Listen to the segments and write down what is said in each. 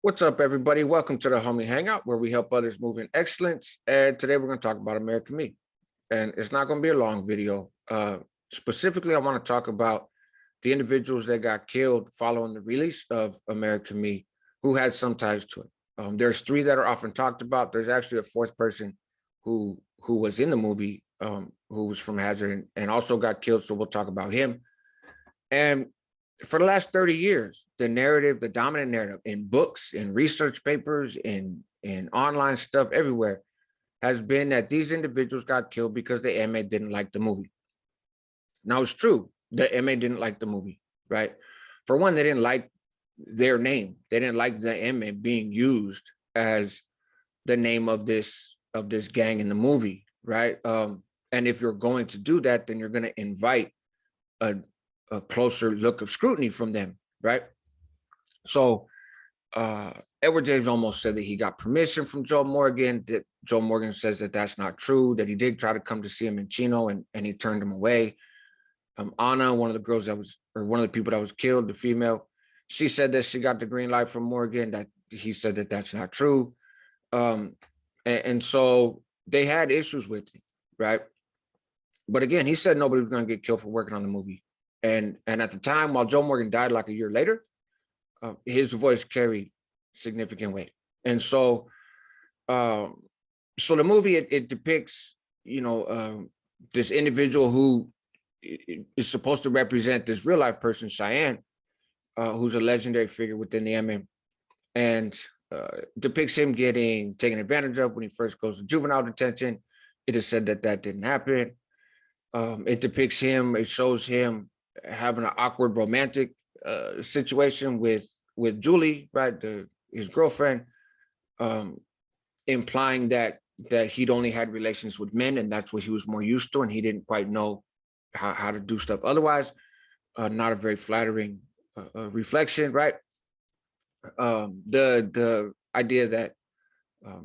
What's up, everybody? Welcome to the Homie Hangout, where we help others move in excellence. And today we're going to talk about American Me. And it's not going to be a long video. Specifically, I want to talk about the individuals that got killed following the release of American Me, who had some ties to it. There's three that are often talked about. There's actually a fourth person who was in the movie, who was from Hazard and also got killed. So we'll talk about him. And for the last 30 years, the narrative, the dominant narrative in books, in research papers, in online stuff everywhere has been that these individuals got killed because the MA didn't like the movie. Now, it's true. The MA didn't like the movie, right? For one, they didn't like their name. They didn't like the MA being used as the name of this gang in the movie, right? And if you're going to do that, then you're going to invite a closer look of scrutiny from them, right? So Edward James Olmos said that he got permission from Joe Morgan. That Joe Morgan says that that's not true, that he did try to come to see him in Chino and he turned him away. Anna, one of the girls that was, or one of the people that was killed, the female, she said that she got the green light from Morgan, that he said that that's not true. And so they had issues with it, right? But again, he said nobody was going to get killed for working on the movie. And at the time, while Joe Morgan died like a year later, his voice carried significant weight. And so, so the movie, it depicts, this individual who is supposed to represent this real life person, Cheyenne, who's a legendary figure within the MM, and depicts him getting taken advantage of when he first goes to juvenile detention. It is said that that didn't happen. It depicts him, it shows him having an awkward romantic situation with Julie, right, his girlfriend, implying that he'd only had relations with men and that's what he was more used to, and he didn't quite know how to do stuff otherwise. Not a very flattering reflection, right? The idea that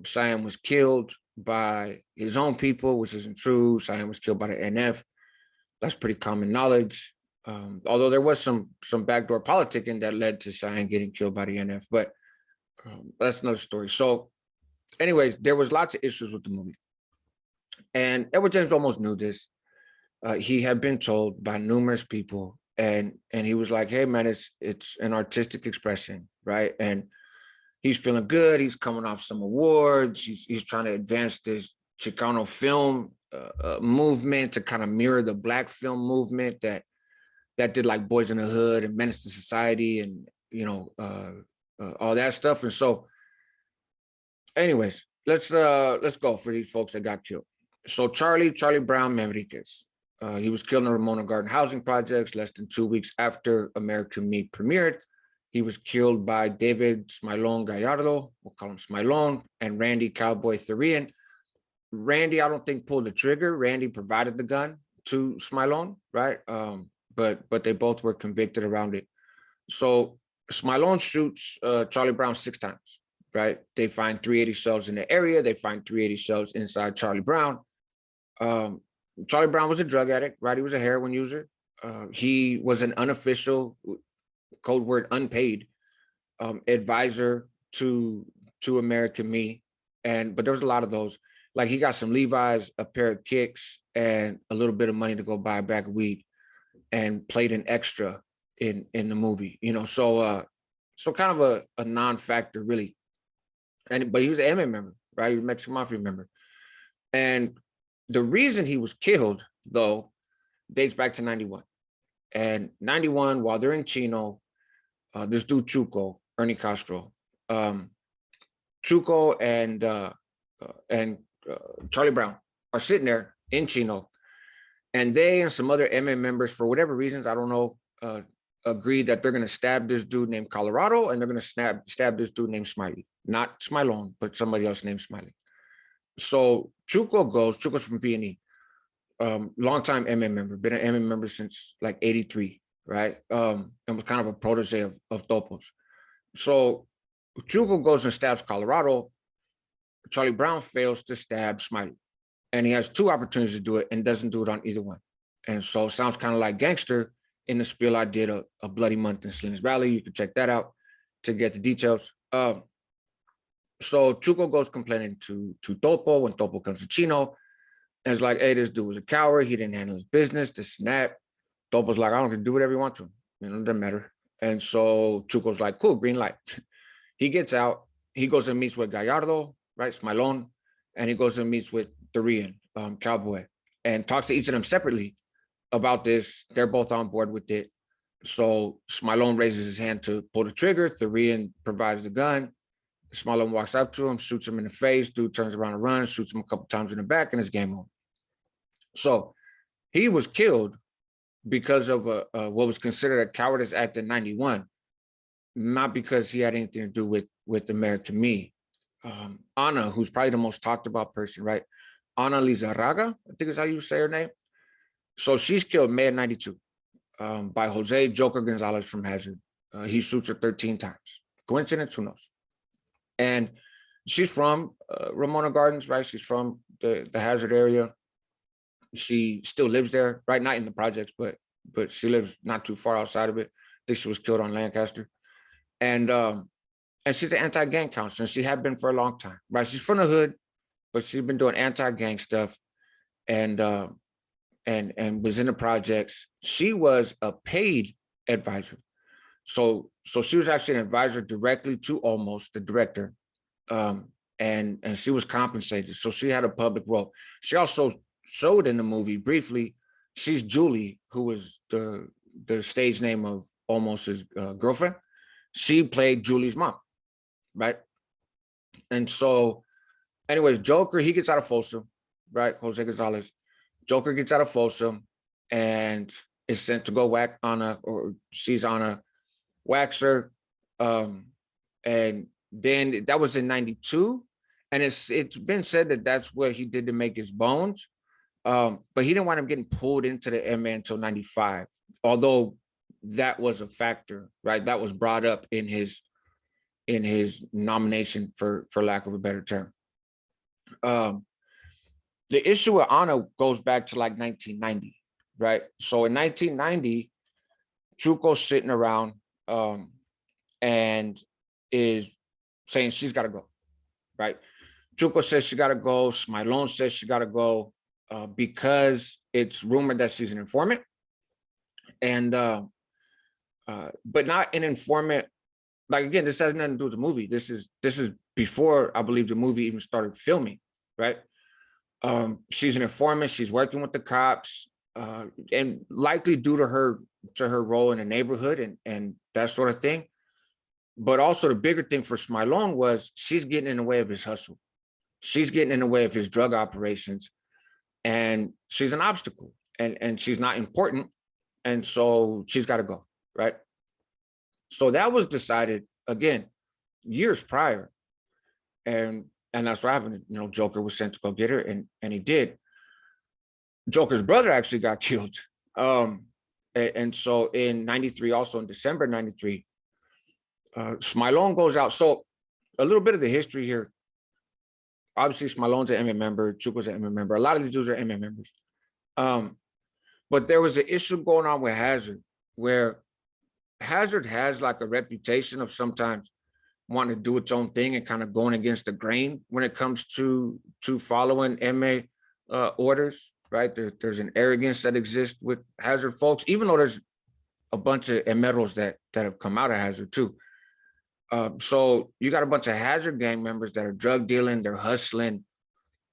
Cheyenne was killed by his own people, which isn't true. Cheyenne was killed by the NF. That's pretty common knowledge. Although there was some backdoor politicking that led to Cheyenne getting killed by the NF, but that's another story. So anyways, there was lots of issues with the movie. And Edward James almost knew this. He had been told by numerous people, and he was like, hey man, it's an artistic expression, right? And he's feeling good. He's coming off some awards. He's trying to advance this Chicano film movement to kind of mirror the Black film movement that did like Boys in the Hood and Menace to Society and, all that stuff. And so anyways, let's go for these folks that got killed. So Charlie Brown Manriquez, he was killed in the Ramona Garden housing projects less than 2 weeks after American Me premiered. He was killed by David Smilón Gallardo, we'll call him Smilón, and Randy Cowboy Therian. Randy, I don't think pulled the trigger. Randy provided the gun to Smilón, right? But they both were convicted around it. So Smilón shoots Charlie Brown 6 times, right? They find 380 shells in the area. They find 380 shells inside Charlie Brown. Charlie Brown was a drug addict, right? He was a heroin user. He was an unofficial, code word unpaid, advisor to American Me. But there was a lot of those. Like he got some Levi's, a pair of kicks, and a little bit of money to go buy a bag of weed, and played an extra in the movie, so kind of a non-factor really. But he was an MMA member, right? He was a Mexican Mafia member. And the reason he was killed, though, dates back to 91. And 91, while they're in Chino, this dude Chuco, Ernie Castro, Chuco and Charlie Brown are sitting there in Chino, and they and some other MMA members, for whatever reasons, I don't know, agreed that they're going to stab this dude named Colorado, and they're going to stab this dude named Smiley. Not Smilón, but somebody else named Smiley. So Chuco's from V&E, longtime MMA member, been an MMA member since like 83, right? And was kind of a protege of Topos. So Chuco goes and stabs Colorado. Charlie Brown fails to stab Smiley. And he has 2 opportunities to do it and doesn't do it on either one. And so it sounds kind of like Gangster in the spiel I did a Bloody Month in Slings Valley. You can check that out to get the details. Um, so Chuco goes complaining to Topo when Topo comes to Chino. And it's like, hey, this dude was a coward. He didn't handle his business, this snap. Topo's like, I don't do whatever you want to. You know, it doesn't matter. And so Chuco's like, cool, green light. He gets out. He goes and meets with Gallardo, right? Smilon. And he goes and meets with Therian, Cowboy, and talks to each of them separately about this. They're both on board with it. So Smilon raises his hand to pull the trigger. Therian provides the gun. Smilon walks up to him, shoots him in the face. Dude turns around and runs, shoots him a couple times in the back, and it's game on. So he was killed because of what was considered a cowardice act in 91, not because he had anything to do with American Me. Ana, who's probably the most talked about person, right? Ana Lizarraga, I think is how you say her name. So she's killed May of 92 by Jose Joker Gonzalez from Hazard. He shoots her 13 times. Coincidence? Who knows? And she's from Ramona Gardens, right? She's from the Hazard area. She still lives there, right? Not in the projects, but she lives not too far outside of it. I think she was killed on Lancaster. And she's an anti-gang counselor, and she had been for a long time, right? She's from the hood, but she's been doing anti-gang stuff and was in the projects. She was a paid advisor. So she was actually an advisor directly to Olmos, the director, and she was compensated. So she had a public role. She also showed in the movie briefly. She's Julie, who was the stage name of Olmos's girlfriend. She played Julie's mom, right? And so, anyways, Joker, he gets out of Folsom, right? Jose Gonzalez. Joker gets out of Folsom and is sent to go whack Ana, or sees Ana, whacks her. And then that was in 92. And it's been said that that's what he did to make his bones. But he didn't wind up getting pulled into the MA until 95, although that was a factor, right? That was brought up in his nomination, for lack of a better term. The issue with Ana goes back to like 1990, right? So in 1990, Chuco's sitting around and is saying she's got to go, right? Chuco says she got to go. Smilon says she got to go because it's rumored that she's an informant. And but not an informant. Like, again, this has nothing to do with the movie. This is before, I believe, the movie even started filming, right? She's an informant. She's working with the cops, and likely due to her role in the neighborhood and that sort of thing. But also the bigger thing for Smilon was she's getting in the way of his hustle. She's getting in the way of his drug operations, and she's an obstacle, and she's not important. And so she's got to go, right? So that was decided, again, years prior. And that's what happened. You know, Joker was sent to go get her, and he did. Joker's brother actually got killed. And so in 93, also in December 93, Smilon goes out. So a little bit of the history here. Obviously, Smilon's an MMA member. Chuco's an MMA member. A lot of these dudes are MMA members. But there was an issue going on with Hazard, where Hazard has like a reputation of sometimes wanting to do its own thing and kind of going against the grain when it comes to following MA orders, right? There's an arrogance that exists with Hazard folks, even though there's a bunch of emeros that have come out of Hazard too. So you got a bunch of Hazard gang members that are drug dealing, they're hustling,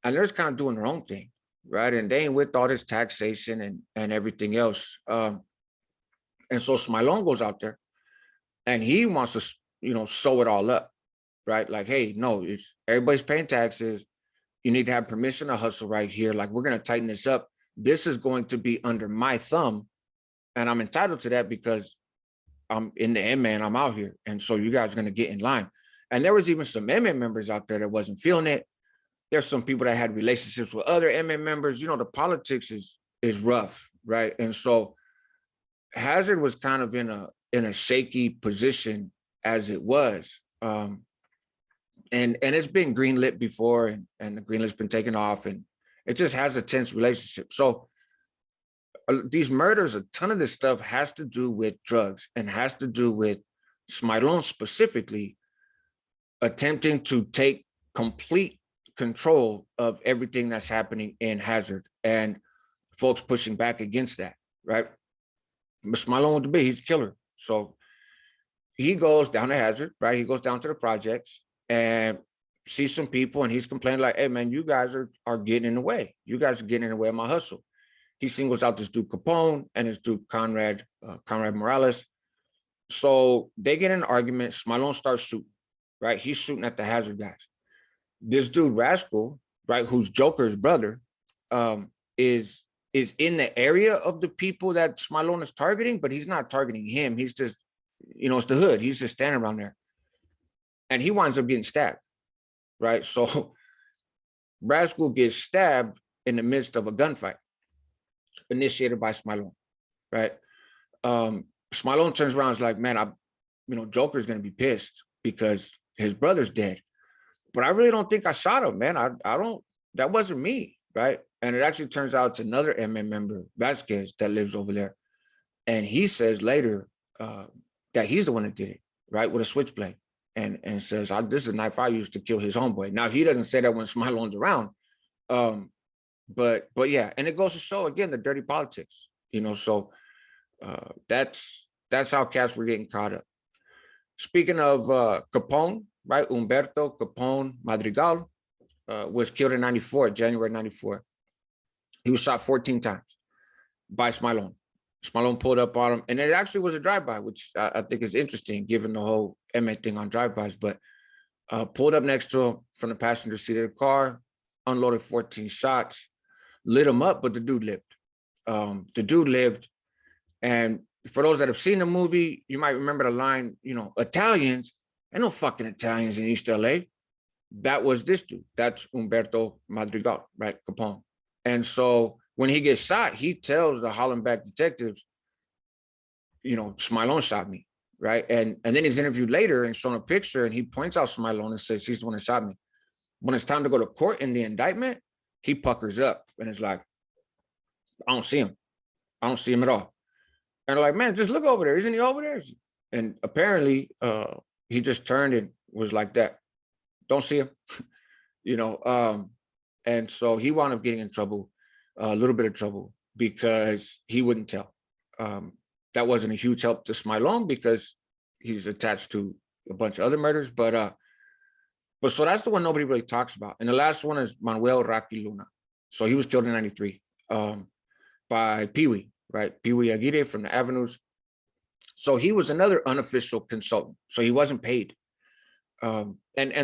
and they're just kind of doing their own thing, right? And they ain't with all this taxation and everything else. And so Smilon goes out there and he wants to, you know, sew it all up, right? Like, hey, no, everybody's paying taxes. You need to have permission to hustle right here. Like, we're going to tighten this up. This is going to be under my thumb, and I'm entitled to that because I'm in the MA and I'm out here. And so you guys are going to get in line. And there was even some MA members out there that wasn't feeling it. There's some people that had relationships with other MA members. You know, the politics is rough, right? And so Hazard was kind of in a shaky position as it was. And it's been greenlit before, and the greenlit's been taken off, and it just has a tense relationship. So these murders, a ton of this stuff has to do with drugs and has to do with Smilon specifically attempting to take complete control of everything that's happening in Hazard, and folks pushing back against that, right? But Smilone with the big, he's a killer. So he goes down to Hazard, right? He goes down to the projects and sees some people, and he's complaining like, hey man, you guys are getting in the way. You guys are getting in the way of my hustle. He singles out this dude Capone and his dude Conrad Morales. So they get in an argument. Smilone starts shooting, right? He's shooting at the Hazard guys. This dude Rascal, right, who's Joker's brother, is in the area of the people that Smilone is targeting, but he's not targeting him. He's just, it's the hood. He's just standing around there. And he winds up getting stabbed, right? So Rascal gets stabbed in the midst of a gunfight initiated by Smilone, right? Smilone turns around and is like, man, Joker's going to be pissed because his brother's dead. But I really don't think I shot him, man. That wasn't me, right? And it actually turns out it's another MM member, Vasquez, that lives over there. And he says later that he's the one that did it, right, with a switchblade. And says, this is a knife I used to kill his homeboy. Now, he doesn't say that when Smilone's around. But yeah, and it goes to show, again, the dirty politics, so that's how cats were getting caught up. Speaking of Capone, right, Humberto Capone Madrigal was killed in January 94. He was shot 14 times by Smilone. Smilone pulled up on him, and it actually was a drive-by, which I think is interesting given the whole Emmett thing on drive-bys, but pulled up next to him from the passenger seat of the car, unloaded 14 shots, lit him up, but the dude lived. And for those that have seen the movie, you might remember the line, Italians, ain't no fucking Italians in East LA. That was this dude. That's Humberto Madrigal, right? Capone. And so when he gets shot, he tells the Hollenbeck detectives, Smilone shot me, right? And then he's interviewed later and shown a picture, and he points out Smilone and says, he's the one that shot me. When it's time to go to court in the indictment, he puckers up and is like, I don't see him. I don't see him at all. And they're like, man, just look over there. Isn't he over there? And apparently he just turned and was like that. Don't see him, and so he wound up getting in trouble, a little bit of trouble, because he wouldn't tell. That wasn't a huge help to Smilone because he's attached to a bunch of other murders, but so that's the one nobody really talks about. And the last one is Manuel Rockyluna. So he was killed in 93 by Pee-wee, right? Pee-wee Aguirre from the Avenues. So he was another unofficial consultant. So he wasn't paid. And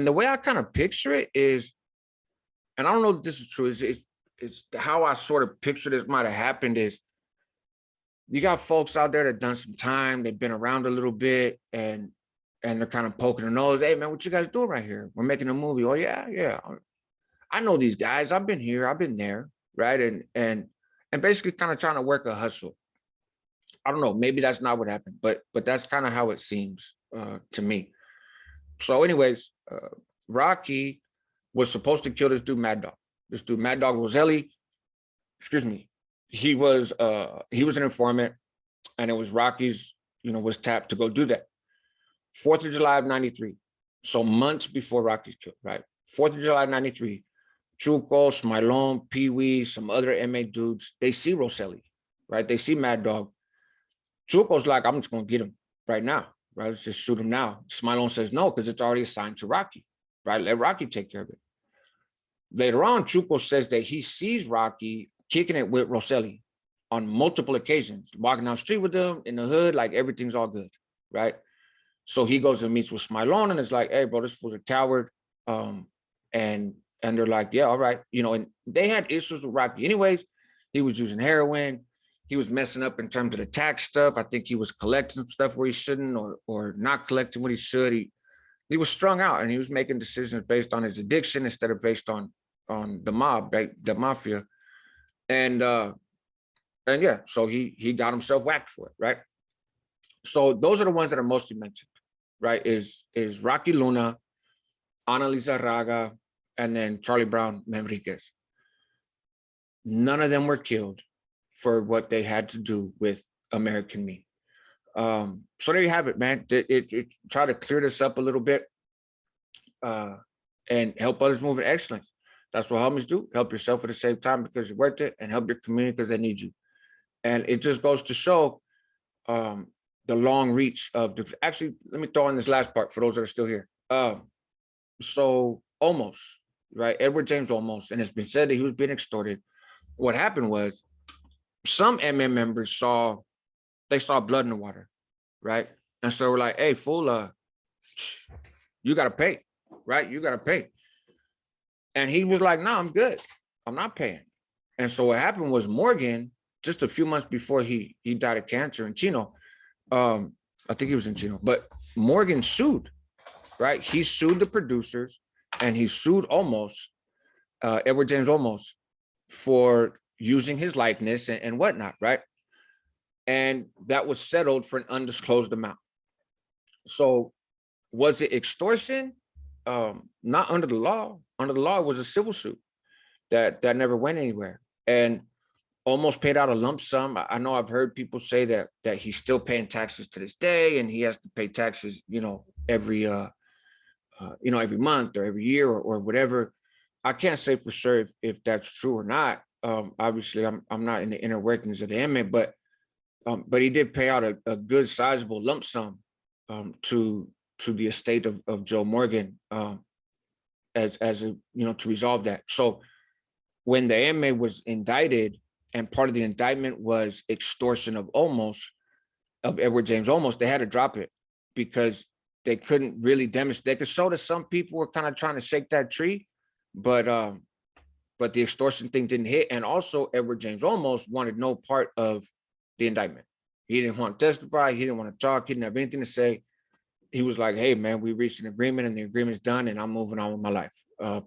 the way I kind of picture it is, and I don't know if this is true, is how I sort of picture this might have happened is, you got folks out there that done some time, they've been around a little bit, and they're kind of poking their nose. Hey man, what you guys doing right here? We're making a movie. Oh yeah. I know these guys. I've been here, I've been there, right? And basically kind of trying to work a hustle. I don't know, maybe that's not what happened, but that's kind of how it seems to me. So anyways, Rocky was supposed to kill this dude Mad Dog. This dude Mad Dog Roselli, excuse me. He was an informant, and it was Rocky's, was tapped to go do that. 4th of July of 93. So months before Rocky's killed, right? 4th of July, 93. Chuco, Smilone, Pee-wee, some other MA dudes, they see Roselli, right? They see Mad Dog. Chuco's like, I'm just going to get him right now, right? Let's just shoot him now. Smilone says no, because it's already assigned to Rocky, right? Let Rocky take care of it. Later on, Chuco says that he sees Rocky kicking it with Roselli on multiple occasions, walking down the street with them in the hood, like everything's all good, right? So he goes and meets with Smilone and is like, hey, bro, this fool's a coward. And they're like, yeah, all right. And they had issues with Rocky anyways. He was using heroin. He was messing up in terms of the tax stuff. I think he was collecting stuff where he shouldn't, or not collecting what he should. He was strung out, and he was making decisions based on his addiction instead of based on the mob, the mafia. And yeah, so he got himself whacked for it, right? So those are the ones that are mostly mentioned, right? Is Rocky Luna, Annalisa Raga, and then Charlie Brown Manriquez. None of them were killed for what they had to do with American Me. So there you have it, man. It try to clear this up a little bit. and help others move in excellence. That's what homies do. Help yourself at the same time because you're worth it, and help your community because they need you. And it just goes to show the long reach of the. Actually, let me throw in this last part for those that are still here. So almost right, Edward James almost, and it's been said that he was being extorted. What happened was some MM members saw blood in the water, right? And so we're like, hey, fool, you gotta pay, right? You gotta pay. And he was like, no, I'm good. I'm not paying. And so what happened was Morgan, just a few months before he died of cancer in Chino, I think he was in Chino, but Morgan sued, right? He sued the producers and he sued Almost, Edward James Olmos, for using his likeness and whatnot, right? And that was settled for an undisclosed amount. So was it extortion? Not under the law. Under the law, it was a civil suit that never went anywhere. And Almost paid out a lump sum. I know I've heard people say that he's still paying taxes to this day, and he has to pay taxes, every every month or every year or whatever. I can't say for sure if that's true or not. Obviously, I'm not in the inner workings of the inmate, but he did pay out a good sizable lump sum to the estate of Joe Morgan as a to resolve that. So when the inmate was indicted, and part of the indictment was extortion of Edward James Olmos, they had to drop it because they couldn't really demonstrate. They could show that some people were kind of trying to shake that tree, but the extortion thing didn't hit. And also Edward James Olmos wanted no part of the indictment. He didn't want to testify. He didn't want to talk. He didn't have anything to say. He was like, hey, man, we reached an agreement and the agreement's done and I'm moving on with my life.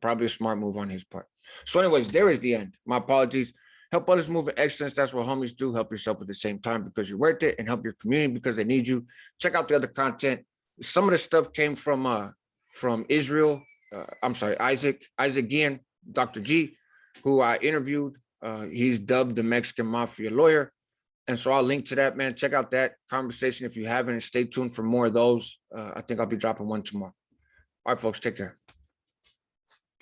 Probably a smart move on his part. So anyways, there is the end. My apologies. Help others move in excellence. That's what homies do. Help yourself at the same time because you're worth it, and help your community because they need you. Check out the other content. Some of the stuff came from Israel. Isaac Guillen, Dr. G, who I interviewed. He's dubbed the Mexican Mafia lawyer. And so I'll link to that, man. Check out that conversation if you haven't, and stay tuned for more of those. I think I'll be dropping one tomorrow. All right, folks, take care.